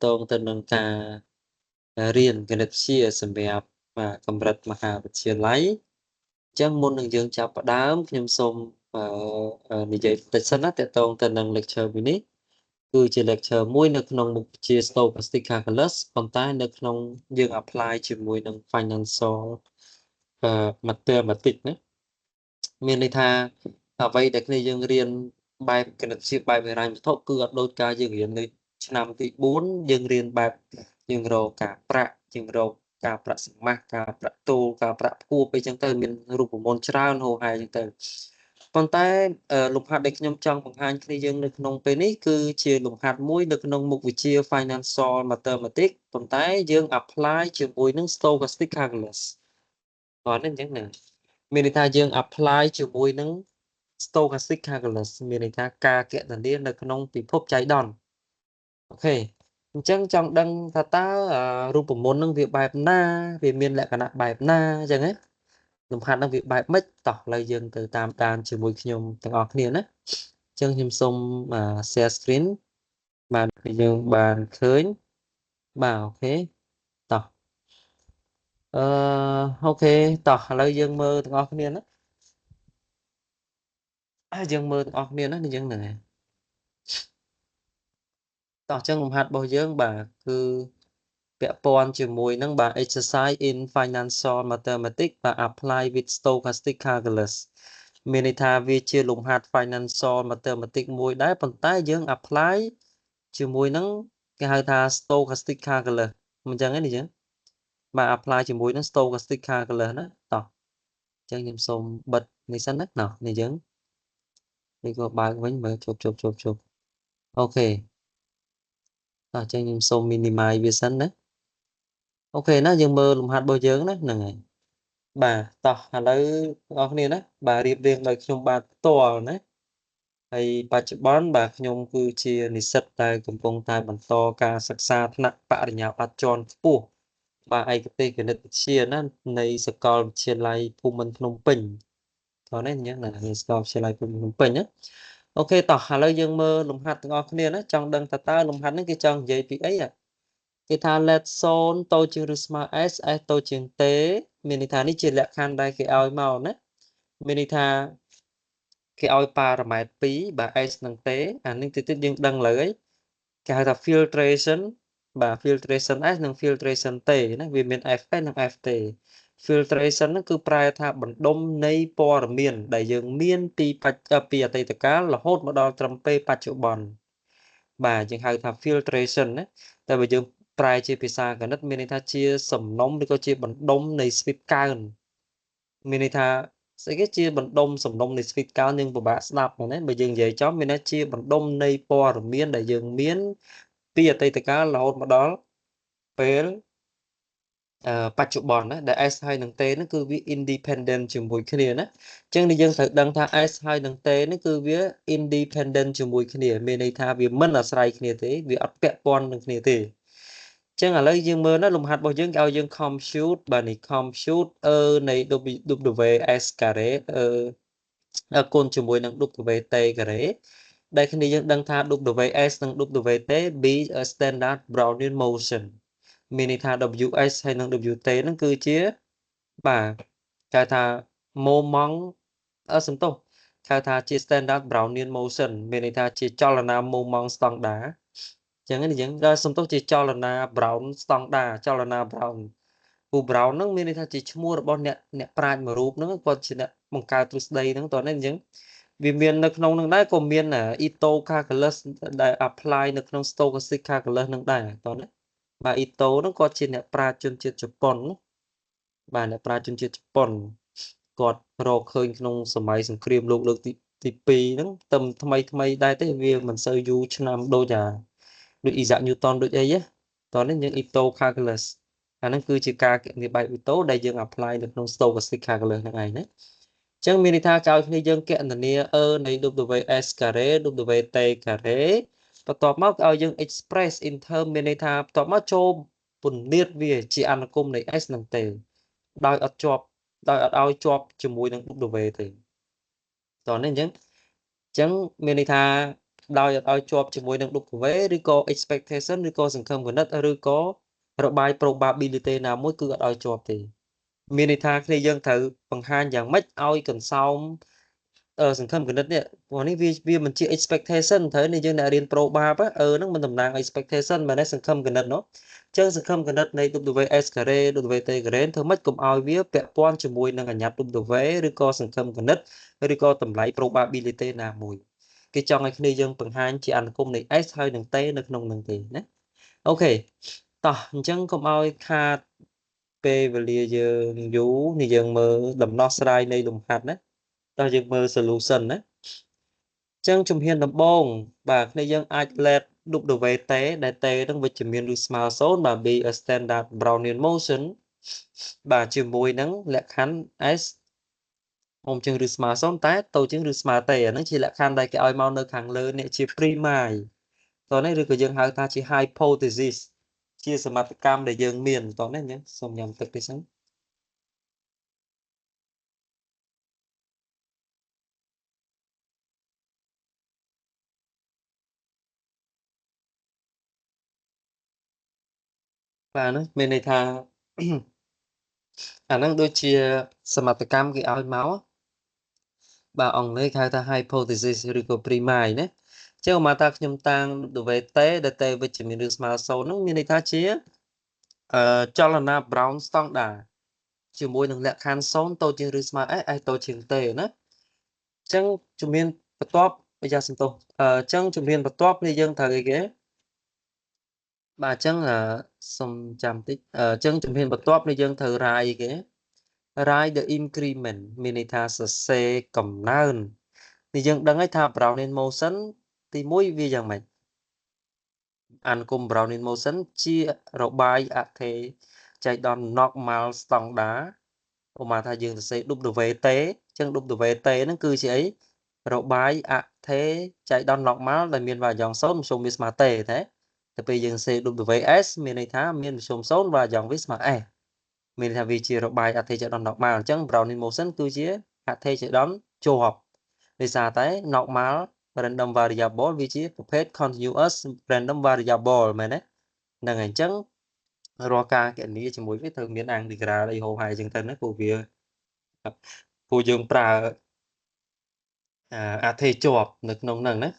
តងទៅនឹងការរៀនគណិតវិទ្យាសម្រាប់កម្រិតមហាវិទ្យាល័យអញ្ចឹងមុននឹងយើងចាប់ផ្ដើមខ្ញុំសូមនិយាយបន្តិចសិនណាតកតងទៅនឹង lecture មួយនេះគឺជា lecture មួយនៅក្នុងមុខវិជ្ជា Stochastic Calculus ប៉ុន្តែនៅក្នុងយើង apply ជាមួយនឹង financial mathematics ណាមានន័យថាអ្វីដែលគ្នាយើងរៀនបែបគណិតវិទ្យាបែបហិរញ្ញវត្ថុគឺអត់ដូចការយើងរៀននៅឆ្នាំទី4យើងរៀនបែបយើងរកការប្រាក់យើងរកការប្រាក់សមាសការប្រាក់តូលការប្រាក់ផ្គួបអីចឹងទៅមានរូបមន្តច្រើនហូរហែចឹងទៅប៉ុន្តែលំហាត់ដែលខ្ញុំចង់បង្ហាញគ្នាយើងនៅក្នុងពេលនេះគឺជាលំហាត់មួយនៅក្នុងមុខវិជ្ជា Financial Mathematics ប៉ុន្តែយើង apply ជាមួយនឹង Stochastic Calculus គាត់នេះអញ្ចឹងណាមានន័យថាយើង apply ជាមួយនឹង Stochastic Calculus មានន័យថាការគណនានៅក្នុងពិភពចៃដន្យអូខេអញ្ចឹងចង់ដឹងថាតើរូបមន្តនឹងវាបែបណាវាមានលក្ខណៈបែបណាអញ្ចឹងណាលំហាត់នឹងវាបែបម៉េចតោះឥឡូវយើងទៅតាមដានជាមួយខ្ញុំទាំងអស់គ្នាណាអញ្ចឹងខ្ញុំសូម share screen បានយើងបានឃើញបាទអូខេតោះអូខេតោះឥឡូវយើងមើលទាំងអស់គ្នាណាយើងមើលទាំងអស់គ្នាណាយើងហ្នឹងហើយតោះអញ្ចឹងលំហាត់របស់យើងបាទគឺពាក់ព័ន្ធជាមួយនឹងបាទ exercise in financial mathematics បាទ apply with stochastic calculus មានន័យថាវាជាលំហាត់ financial mathematics មួយដែរប៉ុន្តែយើង apply ជាមួយនឹងគេហៅថា stochastic calculus មិនអញ្ចឹងទេនេះយើងបាទ apply ជាមួយនឹង stochastic calculus ណាតោះអញ្ចឹងខ្ញុំសូមបិទនេះសិនណានេះយើងនេះក៏បើកវិញមើលជប់អូខេអញ្ចឹងខ្ញុំសូម minimize វាសិនណាអូខេណាយើងមើលលំហាត់របស់យើងណាហ្នឹងហើយបាទតោះឥឡូវបងប្អូនគ្នាណាបាទរៀបរៀងដោយខ្ញុំបាទផ្ទាល់ណាហើយបច្ចុប្បន្នបាទខ្ញុំគឺជានិស្សិតដែលកំពុងតែបន្តការសិក្សាថ្នាក់បរិញ្ញាបត្រជាន់ខ្ពស់បាទឯកទេសគណិតវិទ្យាណានៃសាកលវិទ្យាល័យភូមិន្ទភ្នំពេញតោះនេះអញ្ចឹងណាសាកលវិទ្យាល័យភូមិន្ទភ្នំពេញណាអូខេតោះឥឡូវយើងមើលលំហាត់ទាំងអស់គ្នាណាចង់ដឹងថាតើលំហាត់នេះគេចង់និយាយពីអីគេថា let 0តូចជាងឬស្មើ s s តូចជាង t មានន័យថានេះជាលក្ខខណ្ឌដែលគេឲ្យមកណាមានន័យថាគេឲ្យប៉ារ៉ាម៉ែត្រ2បាទ s និង t អានេះតិចយើងដឹងលើហើយគេហៅថា filtration បាទ filtration s និង filtration t ណាវាមាន f s និង f t filtration ហ្នឹងគឺប្រែថាបណ្ដុំនៃព័ត៌មានដែលយើងមានពីអតីតកាលរហូតមកដល់ត្រឹមពេលបច្ចុប្បន្នបាទយើងហៅថា filtration ណាតែបើយើងប្រែជាភាសាគណិតមានន័យថាជាសំណុំឬក៏ជាបណ្ដុំនៃស្វីបកើនមានន័យថាស្អីគេជាបណ្ដុំសំណុំនៃស្វីបកើនយើងពិបាកស្ដាប់ណាបើយើងនិយាយចំមានន័យជាបណ្ដុំនៃព័ត៌មានដែលយើងមានពីអតីតកាលរហូតមកដល់ពេលបច្ចុប្បន្នណាដែល S ហើយនឹង T ហ្នឹងគឺវា independent ជាមួយគ្នាណាអញ្ចឹងយើងត្រូវដឹងថា S ហើយនឹង T នេះគឺវា independent ជាមួយគ្នាមានន័យថាវាមិនអាស្រ័យគ្នាទេវាអត់ពាក់ព័ន្ធនឹងគ្នាទេអញ្ចឹងឥឡូវយើងមើលណាលំហាត់របស់យើងគេឲ្យយើង compute បាទនេះ compute នៃ WS ការ៉េគុណជាមួយនឹង WT ការ៉េដែលគ្នាយើងដឹងថា WS និង WT be a standard Brownian motion មានន័យថា WS ហើយនិង WT ហ្នឹងគឺជាបាទគេថា moment សំទោសហៅថាជា standard Brownian motion មានន័យថាជាចលនា moment ស្តង់ដាអញ្ចឹងយើងសំទោសជាចលនា Brown ស្តង់ដាចលនា Brown ពូ Brown ហ្នឹងមានន័យថាជាឈ្មោះរបស់អ្នកប្រាជ្ញមួយរូបហ្នឹងគាត់ជាអ្នកបង្កើតទ្រឹស្ដីហ្នឹងតោះនេះអញ្ចឹងវាមាននៅក្នុងហ្នឹងដែរក៏មាន Ito calculus ដែល apply នៅក្នុង stochastic calculus ហ្នឹងដែរតោះណាបាទ Ito ហ្នឹងគាត់ជាអ្នកប្រាជ្ញជនជាតិជប៉ុនបាទអ្នកប្រាជ្ញជនជាតិជប៉ុនគាត់រកឃើញក្នុងសម័យសង្គ្រាមលោកលើកទី2ហ្នឹងតែថ្មីដែរទេវាមិនសូវយូរឆ្នាំដូចIsaac Newton ដូចអីតោះនេះយើង Ito calculus អាហ្នឹងគឺជាការគណនាបែប Ito ដែលយើង apply នៅក្នុង stochastic calculus ហ្នឹងឯងណាអញ្ចឹងមានន័យថាចោលគ្នាយើងគណនានៃ WS ការ៉េ WT ការ៉េបន្ទាប់មកឲ្យយើង express in term មានន័យថាបន្ទាប់មកចូលពន្លាតវាជាអនុគមនៃ S និង T ដោយអត់ឲ្យជាប់ជាមួយនឹង W ទេតោះនេះអញ្ចឹងមានន័យថា ដោយអត់ឲ្យជាប់ជាមួយនឹង W ឬក៏ expectation ឬក៏សង្ឃឹមគណិតឬក៏របាយ probability ណាមួយគឺអត់ឲ្យជាប់ទេមានន័យថាគ្នាយើងត្រូវបង្ហាញយ៉ាងម៉េចឲ្យកន្សោមសង្ឃឹមគណិតនេះព្រោះនេះវាមិនជា expectation ត្រូវនេះយើងអ្នករៀន probab ហ្នឹងមិនតំណាង expectation មែនទេសង្ឃឹមគណិតនោះចឹងសង្ឃឹមគណិតនៃ WS ការ៉េ WT ការ៉េធ្វើម៉េចកុំឲ្យវាពាក់ព័ន្ធជាមួយនឹងអាញាត់ W ឬក៏សង្ឃឹមគណិតឬក៏តម្លៃ probability ណាមួយគេចង់ឲ្យគ្នាយើងបង្ហាញជាអនុគមនៃ S ហើយនឹង T នៅក្នុងនឹងទេណាអូខេតោះអញ្ចឹងកុំឲ្យខាតពេលវេលាយើងយូរនេះយើងមើលដំណោះស្រាយនៃលំហាត់ណាតោះយើងមើល solution ណាអញ្ចឹងជំហានដំបូងបាទគ្នាយើងអាច let WT ដែល T នឹងវិជ្ជមានឬស្មើ0បាទ be a standard Brownian motion បាទជាមួយនឹងលក្ខខណ្ឌ S អមជាងឬស្មើ0តែតូចជាងឬស្មើទេអាហ្នឹងជាលក្ខខណ្ឌដែលគេឲ្យមកនៅខាងលើនេះជា primi តោះនេះឬក៏យើងហៅថាជា hypothesis ជាសមត្ថកម្មដែលយើងមានតោះនេះអញ្ចឹងសូមញ៉ាំទឹកតិចសិនបាទហ្នឹងមានន័យថាអាហ្នឹងដូចជាសមត្ថកម្មគេឲ្យមកបាទអង់គ្លេសគេហៅថា hypothesis ឬក៏ primi ណាចឹងមកថាខ្ញុំតាំង WT ដែល T វិជ្ជមានឬស្មើ0ហ្នឹងមានន័យថាជាចលនា Brown standard ជាមួយនឹងលក្ខខណ្ឌ0តូចជាងឬស្មើ S តូចជាង T ណាអញ្ចឹងជំហានបន្ទាប់ប្រយ័ត្នសំទោសអញ្ចឹងជំហានបន្ទាប់នេះយើងត្រូវអីគេបាទអញ្ចឹងសូមចាំតិចអញ្ចឹងជំហានបន្ទាប់នេះយើងត្រូវរាយអីគេ write the increment មានន័យថាសរសេរកំណើននេះយើងដឹងហើយថា Brownian motion ទី1វាយ៉ាងម៉េចអានុគម Brownian motion ជារបាយអថេចែកដល់ normal standard ឧបមាថាយើងសរសេរ WT អញ្ចឹង WT ហ្នឹងគឺជាអីរបាយអថេចែកដល់ normal ដែលមានវាយ៉ង0មធ្យមវាស្មើទេតែពេលយើងសរសេរ WS មានន័យថាមានមធ្យម0វាយ៉ងវាស្មើ S មានន័យថាវាជារបាយអថេចដន normal អញ្ចឹង Brownian motion គឺជាអថេចដនជាប់ដោយសារតែ normal random variable វាជាប្រភេទ continuous random variable មែនទេហ្នឹងហើយអញ្ចឹងរាល់ការគណនាជាមួយវាត្រូវមាន integral អីហូរហើយអញ្ចឹងទៅណាព្រោះវាព្រោះយើងប្រើអថេជាប់នៅក្នុងហ្នឹងណា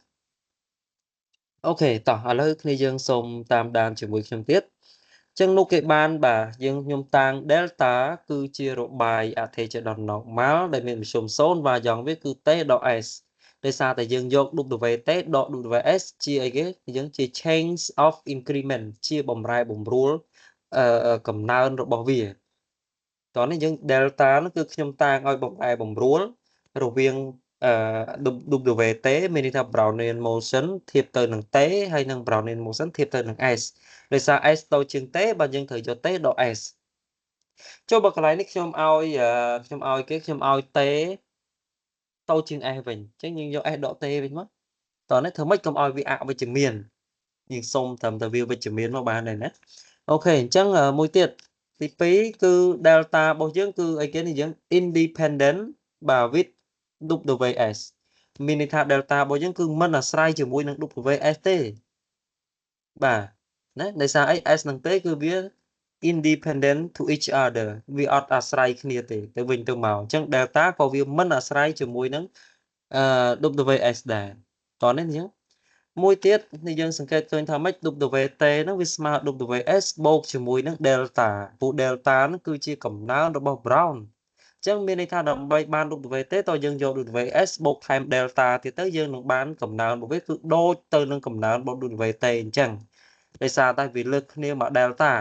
អូខេតោះឥឡូវគ្នាយើងសូមតាមដានជាមួយខ្ញុំទៀតចឹងនោះគេបានបាទខ្ញុំតាំង delta គឺជារបាយអថេចដន normal ដែលមានមធ្យម0và យ៉ងវាគឺ t ដក s ដោយសារតែយើងយក wt ដក ws ជាអីគេយើងជា change of increment ជាបំរែបំរួលកំណើនរបស់វាតោះនេះយើង delta នោះគឺខ្ញុំតាំងឲ្យបំរែបំរួលរវាងWT មានន័យថា Brownian motion ធៀបទៅនឹង T ហើយនឹង Brownian motion ធៀបទៅនឹង S ដោយសារ S តូចជាង T បើយើងត្រូវយក T ដក S ចុះបើកន្លែងនេះខ្ញុំឲ្យខ្ញុំឲ្យ T តូចជាង S វិញអញ្ចឹងយើងយក S ដក T វិញមកតោះនេះធ្វើម៉េចកុំឲ្យវាអវិជ្ជមានយើងសុំត្រឹមតែវាវិជ្ជមានមកបានដែរណាអូខេអញ្ចឹងមួយទៀតទី2គឺ delta របស់យើងគឺអីគេនេះយើង independent បាទ with WS មានន័យថា delta របស់យើងគឺមិនអាស្រ័យជាមួយនឹង WS ទេបាទណាដោយសារអី S នឹង T គឺវា independent to each other វាអត់អាស្រ័យគ្នាទេទៅវិញទៅមកអញ្ចឹង delta ក៏វាមិនអាស្រ័យជាមួយនឹងWS ដែរតោះនេះអញ្ចឹងមួយទៀតនេះយើងសង្កេតឃើញថាម៉េច WT ហ្នឹងវាស្មើ WS បូកជាមួយនឹង delta ព្រោះ delta ហ្នឹងគឺជាកំណើនរបស់ Brown អញ្ចឹងមានន័យថាដើម្បីបាន WT តើយើងយក WS បូកថែម delta ទៀតទៅយើងនឹងបានកំណើនរបស់វាគឺដូចទៅនឹងកំណើនរបស់ WT អញ្ចឹងដោយសារតែវាលើកគ្នាមក delta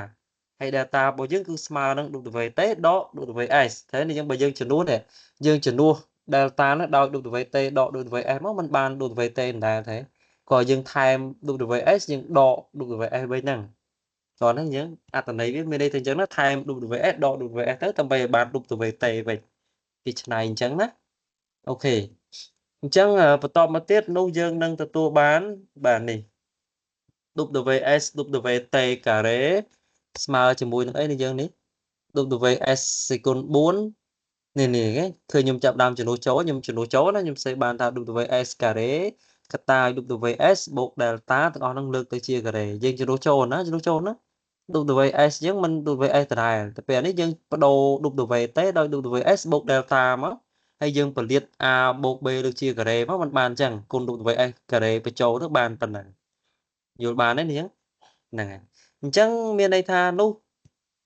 ហើយ delta របស់យើងគឺស្មើនឹង WT ដក WS តែនេះយើងបើយើងជំនួសនេះយើងជំនួស delta នោះដោយ WT ដក WS មកมันបាន WT មិនដែរទេក៏យើងថែម WS យើងដក WS វិញហ្នឹងតោះហ្នឹងយើងអត្ថន័យវាមានន័យថាអញ្ចឹងណាថែម WS ដក WS ទៅដើម្បីឲ្យបាន WT វិញពីឆ្នៃអញ្ចឹងណាអូខេអញ្ចឹងបន្តមកទៀតនោះយើងនឹងទទួលបានបាទនេះ WS WT ការ៉េស្មើជាមួយនឹងអីនេះយើងនេះ WS សេគុណ4នេះឃើញខ្ញុំចាប់ដើមជំនួសចូលខ្ញុំជំនួសចូលណាខ្ញុំសេបានថា WS ការ៉េ កតា WS បូក delta ទាំងអស់ហ្នឹងលើកទៅជាការ៉េយើងជ្រុះចូលណាWS អញ្ចឹងមិន WS ដដែលតែពេលនេះយើងបដូរ W ទេដោយ WS បូក delta មកហើយយើងពលាត A បូក B ដូចជាការ៉េមកมันបានអញ្ចឹងគុណ WS ការ៉េបញ្ចូលទៅបានប៉ុណ្ណឹងយល់បានទេនាងហ្នឹងហើយអញ្ចឹងមានន័យថានោះ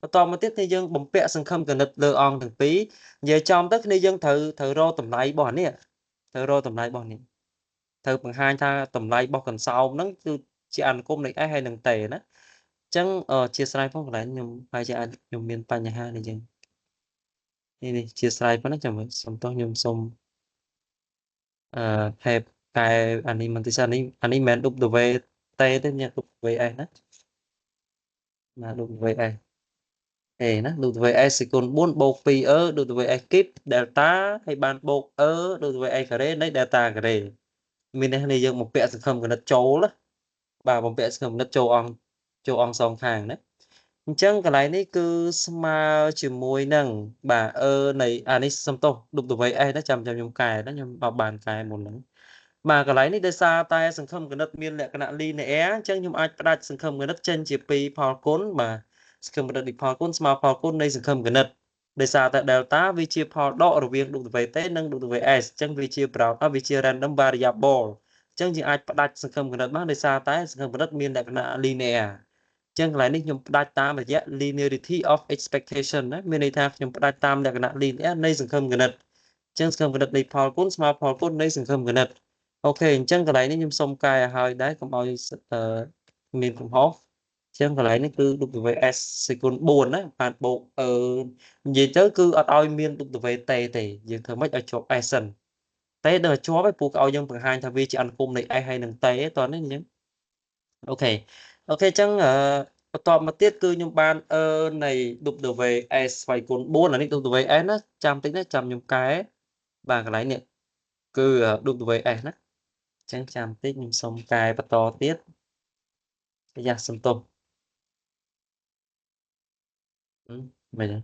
បន្តមកទៀតគឺយើងបំពាក់សង្ឃឹមគណិតលើអង្គទាំងពីរនិយាយចំទៅគ្នាយើងត្រូវរកតម្លៃរបស់នេះត្រូវរកតម្លៃរបស់នេះត្រូវបង្ហាញថាតម្លៃរបស់កន្សោមហ្នឹងគឺជាអនុគមនៃ S ហើយនឹងតេណាអញ្ចឹងអធិស្ឋានផងកន្លែងខ្ញុំហើយជាអាចខ្ញុំមានបញ្ហានេះចឹងនេះអធិស្ឋានប៉ុណ្ណឹងចាំមើលសុំទោសខ្ញុំសុំថែបកែអានេះមិនតិចអានេះមិនមែន W តេទេញ៉ា WS ណាWS អេណា WS សេគុណ4បូក 2E WS គីប delta ហើយបានបូក WS ការ៉េនៃ delta ការ៉េមាននេះយើងបំពាក់សង្ឃឹមគណិតចូលណាបាទបំពាក់សង្ឃឹមគណិតចូលអង្គសងខាងណាអញ្ចឹងកន្លែងនេះគឺស្មើជាមួយនឹងបាទនៃអានេះសំទោស WS ណាចាំខ្ញុំកែណាខ្ញុំអត់បានកែមុនហ្នឹងបាទកន្លែងនេះដោយសារតែសង្ឃឹមគណិតមានលក្ខណៈ linear អញ្ចឹងខ្ញុំអាចផ្ដាច់សង្ឃឹមគណិតចេញជា2ផលគុណបាទសង្ឃឹមគណិតឌីផលគុណស្មើផលគុណនៃសង្ឃឹមគណិតដោយសារតែ delta វាជាផលដករវាង WT និង WS អញ្ចឹងវាជា វាជា random variable អញ្ចឹងយើងអាចផ្ដាច់សង្ឃឹមគណិតបានដោយសារតែសង្ឃឹមគណិតមានលក្ខណៈ linear អញ្ចឹងកន្លែងនេះខ្ញុំផ្ដាច់តាមរយៈ linearity of expectation ណាមានន័យថាខ្ញុំផ្ដាច់តាមលក្ខណៈ linear នៃសង្ឃឹមគណិតអញ្ចឹងសង្ឃឹមគណិតនៃផលគុណស្មើផលគុណនៃសង្ឃឹមគណិតអូខេអញ្ចឹងកន្លែងនេះខ្ញុំសុំកែឲ្យហើយដែរកុំឲ្យមានកំហុសអញ្ចឹងកន្លែងនេះគឺ WS សេគុណ4ណាបានបូកនិយាយទៅគឺអត់ឲ្យមាន W ទេយើងធ្វើម៉េចឲ្យជាប់ S សិនតែដល់ជាប់ហើយពូឲ្យយើងបង្ហាញថាវាជាអនុគមនៃ S ហើយនឹងតេតោះនេះអញ្ចឹងអូខេអញ្ចឹងបន្តមកទៀតគឺខ្ញុំបាននៃ WS ស្វ័យគុណ4អានេះ WS ណាចាំតិចណាចាំខ្ញុំកែបាទកន្លែងនេះគឺ WS ណាអញ្ចឹងចាំតិចខ្ញុំសុំកែបន្តទៀតយ៉ាសំទោសមិននេះ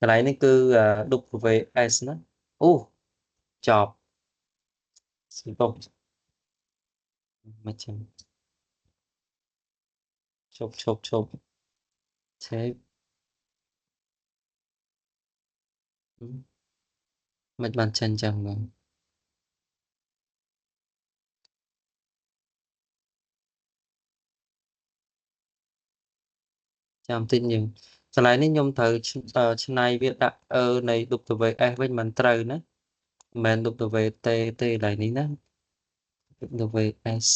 កន្លែងនេះគឺ WS ណាអូចប់សំទោសមិនចឹងឈប់ឆេមិនបានចាញ់ចឹងមកចាំតិចយើងកន្លែងនេះខ្ញុំត្រូវឆ្នៃវាដាក់នៃ WS វិញមិនត្រូវណាមិនមែន W ទេកន្លែងនេះណា WS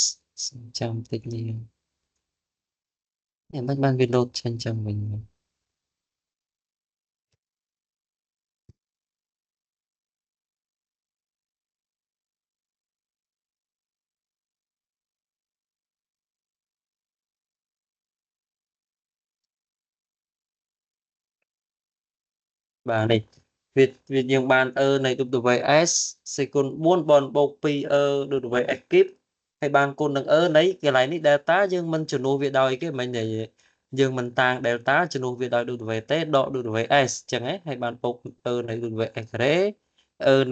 ចាំតិចនេះមិនបានវាលោតចាញ់ចឹងវិញបាទនេះវាយើងបាននៃ WS សេគុណ4បនបូក 2 WS គីបហើយបានគុណនឹងនៃកន្លែងនេះ delta យើងមិនជំនួសវាដោយគេមិនយើងមិនតាំង delta ជំនួសវាដោយ WT ដក WS អញ្ចឹងហើយបានបូកនៃ WS ការ៉េ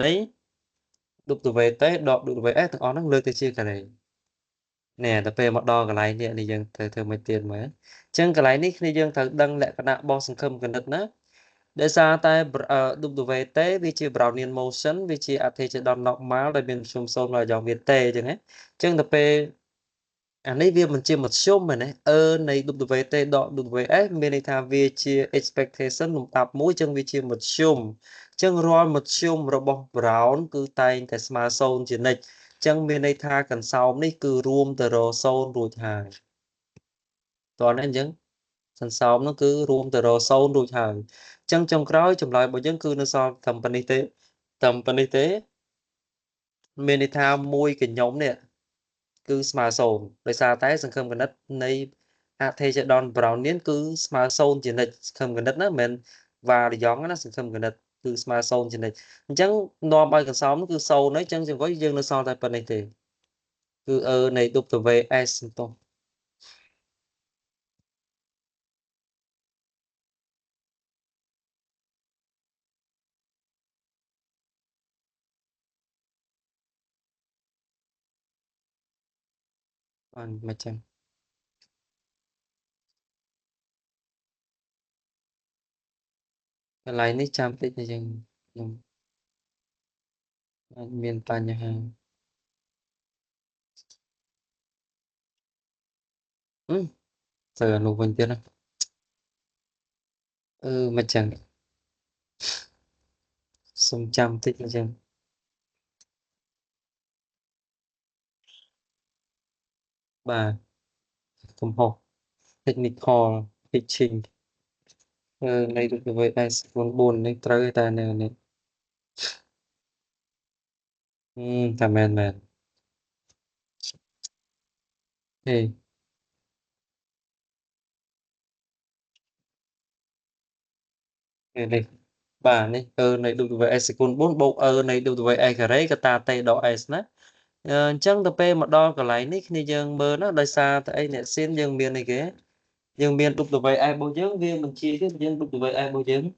នៃ WT ដក WS ទាំងអស់ហ្នឹងលើកទៅជាការ៉េនេះទៅពេលមកដល់កន្លែងនេះយើងត្រូវធ្វើមិនទៀតមើលអញ្ចឹងកន្លែងនេះគ្នាយើងត្រូវដឹងលក្ខណៈរបស់សង្ឃឹមគណិតណាដោយសារតែ WT វាជា Brownian motion វាជា antecedent normal ដែលមានមធ្យម0មកយ៉ាងវាតេអញ្ចឹងណាអញ្ចឹងទៅពេលអានេះវាមិនជាមធ្យមមែនទេនៃ WT ដក WS មានន័យថាវាជា expectation លំដាប់មួយអញ្ចឹងវាជាមធ្យមអញ្ចឹងរាល់មធ្យមរបស់ Brown គឺតែងតែស្មើ0ជានិច្ចអញ្ចឹងមានន័យថាកន្សោមនេះគឺរួមទៅរ0រួចហើយតោះនេះអញ្ចឹងសន្សំនោះគឺរួមទៅរ0រួចហើយអញ្ចឹងចុងក្រោយចម្លើយរបស់យើងគឺនៅសល់តែប៉ុណ្្នេះទេមានន័យថាមួយកញ្ញុំនេះគឺស្មើ0ដោយសារតែសង្ឃឹមគណិតនៃអថេជដន Brownian គឺស្មើ0ជានិច្ចសង្ឃឹមគណិតណាមិនមែនវ៉ារីយ៉ង់ណាសង្ឃឹមគណិតគឺស្មើ0ជានិច្ចអញ្ចឹងនាំឲ្យកន្សោមគឺ0ហើយអញ្ចឹងចង្កុយយើងនៅសល់តែប៉ុណ្្នេះទេគឺនៃ WS តោះ Còn mà chẳng cái này ní chăm tích là chẳng miền tây nhà hàng giờ nụ bình tiên á mà chẳng sông chăm tích là chẳng bà cùng hồ technical pitching này được với ai buồn buồn này trời ta này này ta men thì này bà này này được với ai cuốn bốn bộ này được với ai cái đấy cái ta tay đỏ ai nè chẳng tập pe mà đo cái lại nick này dân mơ nó đời xa tại nè xin dân miền này kế dân miền đục được với ai bố dưỡng viên mình chia cái dân đục được với ai bố dưỡng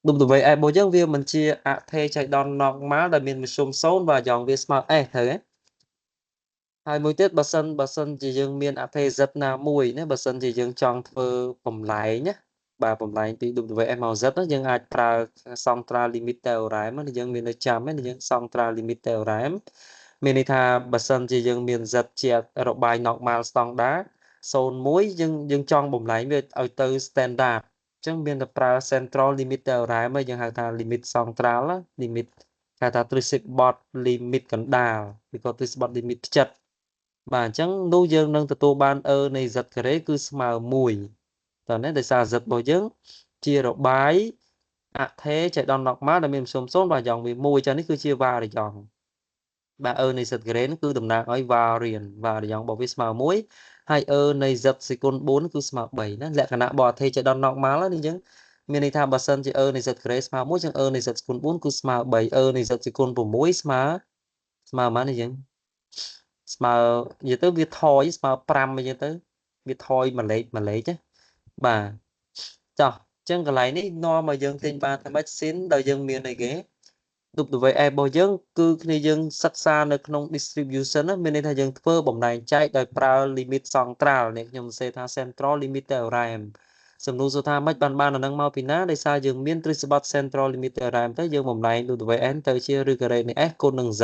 đục được với ai bố dưỡng viên mình chia thê chạy đòn nọc má là miền mình xôm xấu và dòng viên smart thử ấy hai mươi tiết bà sân chỉ dừng miền thê rất là mùi nhé bà sân chỉ dừng trong thơ phẩm lái nhé bà phẩm lái thì đục được với em màu rất đó nhưng ai tra song tra limit tèo rái mà dân miền nó chăm ấy nhưng song tra limit tèo ráiមានន័យថាបើសិនជាយើងមានសិទ្ធជារបាយ normal standard 01យើងចង់បំលែងវាឲ្យទៅ standard អញ្ចឹងមានតែប្រើ central limit theorem ហើយយើងហៅថា limit central limit ហៅថា Traceable limit កណ្ដាលឬក៏ Traceable limit ផ្ចិតបាទអញ្ចឹងនោះយើងនឹងទទួលបាននៃ z ការ៉េគឺស្មើ1តើនេះដោយសារ z របស់យើងជារបាយអថេចៃដន្យ normal ដែលមានមធ្យម0បាទយ៉ាងវា1អញ្ចឹងនេះគឺជា variance បាទនៃ z ការ៉េនោះគឺតំណាងឲ្យ variance របស់វាស្មើ1ហើយនៃ z សេគុណ4គឺស្មើ3ណាលក្ខណៈបរិធេចដន normal នេះអញ្ចឹងមានន័យថាបើសិនជានៃ z ការ៉េស្មើ1អញ្ចឹងនៃ z សេគុណ4គឺស្មើ3នៃ z សេគុណ6ស្មើប៉ុន្មានអញ្ចឹងស្មើនិយាយទៅវាថយស្មើ5អញ្ចឹងទៅវាថយមួយលេខណាបាទចុះអញ្ចឹងកន្លែងនេះនាំឲ្យយើងទិញបានថាម៉េចស៊ីនដល់យើងមានអីគេ WA របស់យើងគឺគ្នាយើងសិក្សានៅក្នុង distribution ណាមានន័យថាយើងធ្វើបំលែងចែកដោយប្រើ limit central នេះខ្ញុំសរសេរថា central limit theorem សំណួរសួរថាម៉េចបានអានឹងមកពីណាដោយសារយើងមានទ្រឹស្ដីបត្តិ central limit theorem ទៅយើងបំលែង WN ទៅជាឬការ៉េនៃ S គុណនឹង Z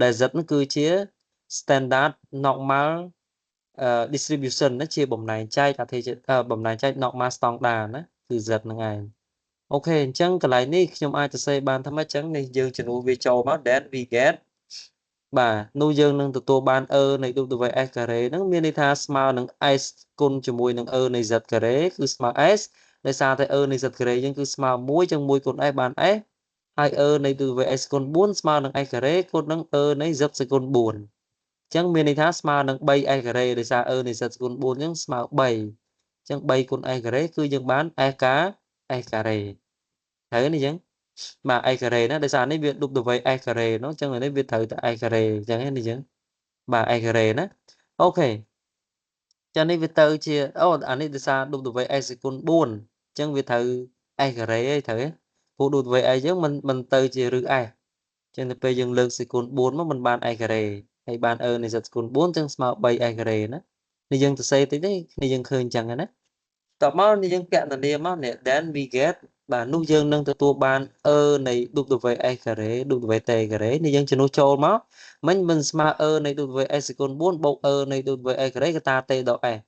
ដែល Z នោះគឺជា standard normal distribution ណាជាបំលែងចែកបំលែងចែក normal standard ណាគឺ Z ហ្នឹងឯងអូខេអញ្ចឹងកន្លែងនេះខ្ញុំអាចសរសេរបានថាម៉េចអញ្ចឹងនេះយើងចំនួនវាចូលមក that we get បាទនោះយើងនឹងទទួលបាននៃ WS ការ៉េហ្នឹងមានន័យថាស្មើនឹង S គុណជាមួយនឹងនៃ Z ការ៉េគឺស្មើ S ដោយសារតែនៃ Z ការ៉េយើងគឺស្មើ1អញ្ចឹង1គុណ S បាន S ហើយនៃ WS គុណ4ស្មើនឹង S ការ៉េគុណនឹងនៃ Z សេគុណ4អញ្ចឹងមានន័យថាស្មើនឹង 3S ការ៉េដោយសារនៃ Z សេគុណ4អញ្ចឹងស្មើ3អញ្ចឹង3គុណ S ការ៉េគឺយើងបាន S ការ៉េត្រូវនេះអញ្ចឹងបាទ i ការ៉េណាដោយសារនេះវា w i ការ៉េនោះអញ្ចឹងនេះវាត្រូវតែ i ការ៉េអញ្ចឹងនេះអញ្ចឹងបាទ i ការ៉េណាអូខេចានេះវាទៅជាអានេះដោយសារ w i សេគុណ4អញ្ចឹងវាត្រូវ i ការ៉េឯងត្រូវព្រោះ w i អញ្ចឹងมันទៅជាឬ s អញ្ចឹងទៅពេលយើងលើកសេគុណ4មកมันបាន i ការ៉េហើយបាននៃសេគុណ4អញ្ចឹងស្មើ 3i ការ៉េណានេះយើងទៅសេតិចនេះនេះយើងឃើញអញ្ចឹងណាតបមកនេះយើងកណនាមកនេះ then we get បាទនោះយើងនឹងទទួលបាននៃ WS ការ៉េ WT ការ៉េនេះយើងជំនួសចូលមកមិនស្មើនៃ WS សេគុណ4បូកនៃ WS ការ៉េកតា T ដក S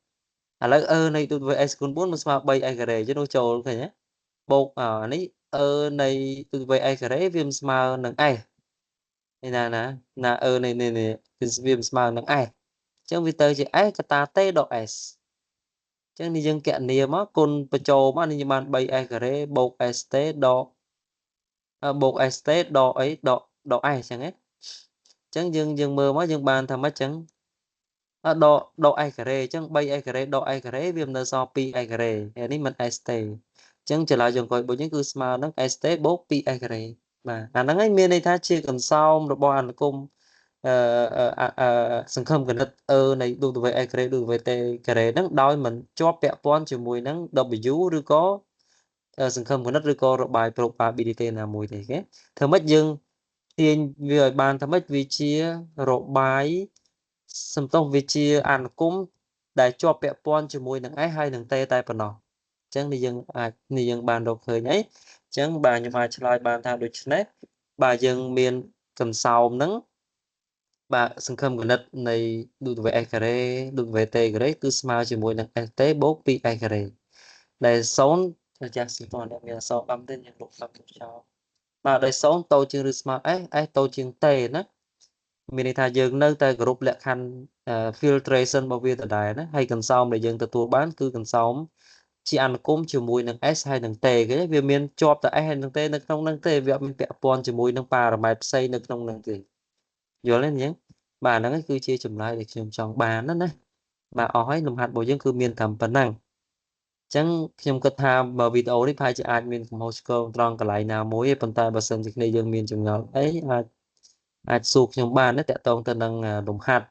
ឥឡូវនៃ WS សេគុណ4មិនស្មើ 3S ការ៉េជំនួសចូលឃើញទេបូកនេះនៃ WS ការ៉េវាមិនស្មើនឹង S នេះណានៃនេះវាមិនស្មើនឹង S អញ្ចឹងវាទៅជា S កតា T ដក Sចឹងនេះយើងកណនាមកគុណបញ្ចូលមកនេះយើងបាន 3s ការ៉េបូក st ដកបូក st ដកអីដក s ចឹងណាចឹងយើងមើលមកយើងបានថាម៉េចចឹងដក s ការ៉េចឹង 3s ការ៉េដក s ការ៉េវាមិននៅសល់ 2s ការ៉េហើយនេះមិន st ចឹងចម្លើយចុងក្រោយរបស់យើងគឺស្មើនឹង st បូក 2s ការ៉េបាទអាហ្នឹងហើយមានន័យថាជាកន្សោមរបស់អានុគមសង្ឃឹមគណិតនៃ WS ការ៉េ WT ការ៉េហ្នឹងដោយមិនជាប់ពាក់ព័ន្ធជាមួយនឹង W ឬក៏សង្ឃឹមគណិតឬក៏របាយ probability ណាមួយទេគេធ្វើម៉េចយើងទាញវាឲ្យបានថាម៉េចវាជារបាយ សំទោសវាជាអានុគមដែលជាប់ពាក់ព័ន្ធជាមួយនឹង S ហើយនឹង T តែប៉ុណ្ណោះអញ្ចឹងនេះយើងបានរកឃើញអីអញ្ចឹងបាទខ្ញុំអាចឆ្លើយបានថាដូច្នេះបាទយើងមានកន្សោមហ្នឹងបាទសង្ឃឹមគណិតនៃ W(s) ការ៉េ W(t) ការ៉េគឺស្មើជាមួយនឹង ST បូក 2s ការ៉េដែល0ចាស់សិតអ្នកមានអក្សរបាំទេយើងលុបបាំចោលបាទដោយ0តូចជាងឬស្មើ S S តូចជាង T ណាមានន័យថាយើងនៅតែគោរពលក្ខខណ្ឌ filtration របស់វាដដែលណាហើយកន្សោមដែលយើងទទួលបានគឺកន្សោមជាអនុគមជាមួយនឹង S ហើយនឹង T គេវាមានជាប់តែ S ហើយនឹង T នៅក្នុងហ្នឹងទេវាអត់មានពាក់ព័ន្ធជាមួយនឹងប៉ារ៉ាម៉ែត្រផ្សេងនៅក្នុងហ្នឹងទេយល់ទេអញ្ចឹងបាទហ្នឹងគឺជាចម្លើយដែលខ្ញុំចង់បានណាបាទអស់ហើយលំហាត់របស់យើងគឺមានត្រឹមប៉ុណ្ណឹងអញ្ចឹងខ្ញុំគិតថាបើវីដេអូនេះប្រហែលជាអាចមានកំហុសឆ្គងត្រង់កន្លែងណាមួយទេប៉ុន្តែបើសិនជាគ្នាយើងមានចម្ងល់អីអាចសួរខ្ញុំបានណាតកតងទៅនឹងលំហាត់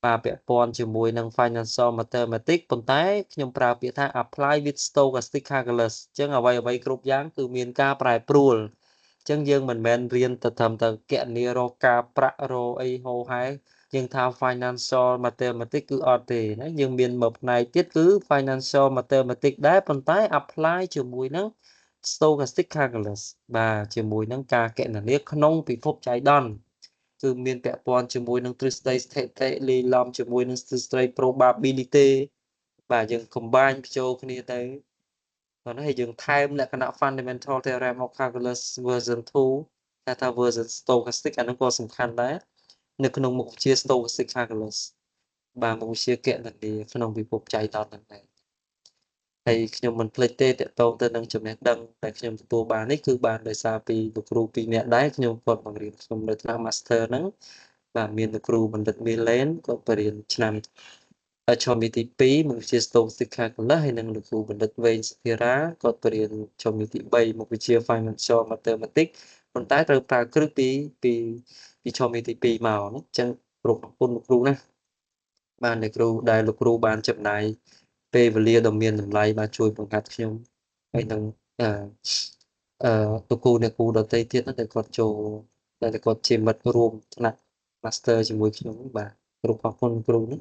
បាទពាក់ព័ន្ធជាមួយនឹង Financial Mathematics ប៉ុន្តែខ្ញុំប្រើពាក្យថា Apply with Stochastic Calculus អញ្ចឹងអ្វីគ្រប់យ៉ាងគឺមានការប្រែប្រួលអញ្ចឹងយើងមិនមែនរៀនទៅត្រឹមតែគណនារកការប្រាក់រកអីហោហែយើងថា Financial Mathematics គឺអត់ទេណាយើងមានមួយផ្នែកទៀតគឺ Financial Mathematics ដែរប៉ុន្តែ apply ជាមួយនឹង Stochastic Calculus បាទជាមួយនឹងការគណនាក្នុងពិភពចៃដន្យគឺមានពាក់ព័ន្ធជាមួយនឹងទ្រឹស្ដីស្ថិតិលាយឡំជាមួយនឹងទ្រឹស្ដី probability បាទយើង combine បញ្ចូលគ្នាទៅដល់នេះយើងថែមលក្ខណៈ fundamental theorem of calculus version 2គេថា version stochastic អានោះក៏សំខាន់ដែរនៅក្នុងមុខវិជ្ជា stochastic calculus បាទមុខវិជ្ជាគណនាក្នុងពិភពចៃដន្យហ្នឹងដែរហើយខ្ញុំមិនភ្លេចទេតកតងទៅនឹងចំណេះដឹងដែលខ្ញុំទទួលបាននេះគឺបានដោយសារពីលោកគ្រូពីរនាក់ដែរខ្ញុំគាត់បង្រៀនខ្ញុំនៅថ្នាក់ Master ហ្នឹងបាទមានលោកគ្រូបណ្ឌិតមីឡេនគាត់បរៀនឆ្នាំឆមាសទី2មុខវិជ្ជា Stochastic Calculus ហើយនិងលោកគ្រូបណ្ឌិតវែងសុភារាគាត់បរៀនឆមាសទី3មុខវិជ្ជា Financial Mathematics ប៉ុន្តែត្រូវប្រើគ្រឹះពីឆមាសទី2មកណាអញ្ចឹងគ្រប់ប្រពន្ធលោកគ្រូណាបាទលោកគ្រូដែលលោកគ្រូបានចំណាយពេលវេលាដ៏មានតម្លៃបាទជួយបង្ហាត់ខ្ញុំហើយនឹងអឺលោកគ្រូអ្នកគ្រូដទៃទៀតណាដែលគាត់ចូលដែលគាត់ជាមិត្តរួមថ្នាក់ Master ជាមួយខ្ញុំបាទគ្រប់អរគុណគ្រូណា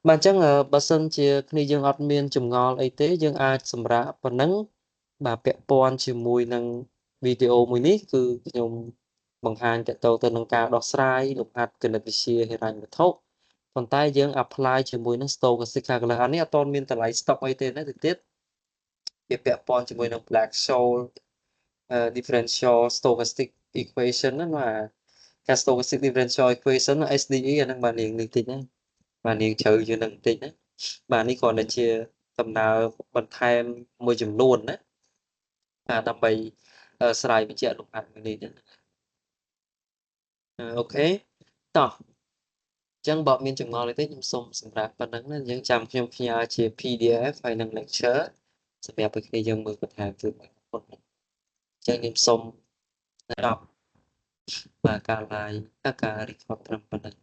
បាទអញ្ចឹងបើសិនជាគ្នាយើងអត់មានចម្ងល់អីទេយើងអាចសម្រាប់ប៉ុណ្ណឹងបាទពាក់ព័ន្ធជាមួយនឹងវីដេអូមួយនេះគឺខ្ញុំបង្ហាញតទៅនឹងការដោះស្រាយលំហាត់គណិតវិទ្យាហិរញ្ញវត្ថុប៉ុន្តែយើង apply ជាមួយនឹង Stochastic Calculus អានេះអត់ទាន់មានតម្លៃ stock អីទេណាទៅទៀតវាពាក់ព័ន្ធជាមួយនឹង Black-Scholes differential stochastic equation ហ្នឹងបាទការ stochastic differential equation SDE អាហ្នឹងបាទនាងតិចណាបាទនាងជ្រៅជាងនឹងតិចណាបាទនេះគ្រាន់តែជាដំណើរបន្ថែមមួយចំនួនណាដើម្បីស្រាយបញ្ជាក់លំហាត់មួយនេះអូខេតោះអញ្ចឹងបើមានចម្ងល់អីទេខ្ញុំសូមសម្រាប់ប៉ុណ្ណឹងណាយើងចាំខ្ញុំផ្ញើជា PDF ហើយនឹង lecture សម្រាប់ឲ្យគ្នាយើងមើលបន្ថែមទៀតអរគុណអញ្ចឹងខ្ញុំសូមស្ដាប់បាទការ live ការ record ត្រឹមប៉ុណ្ណឹង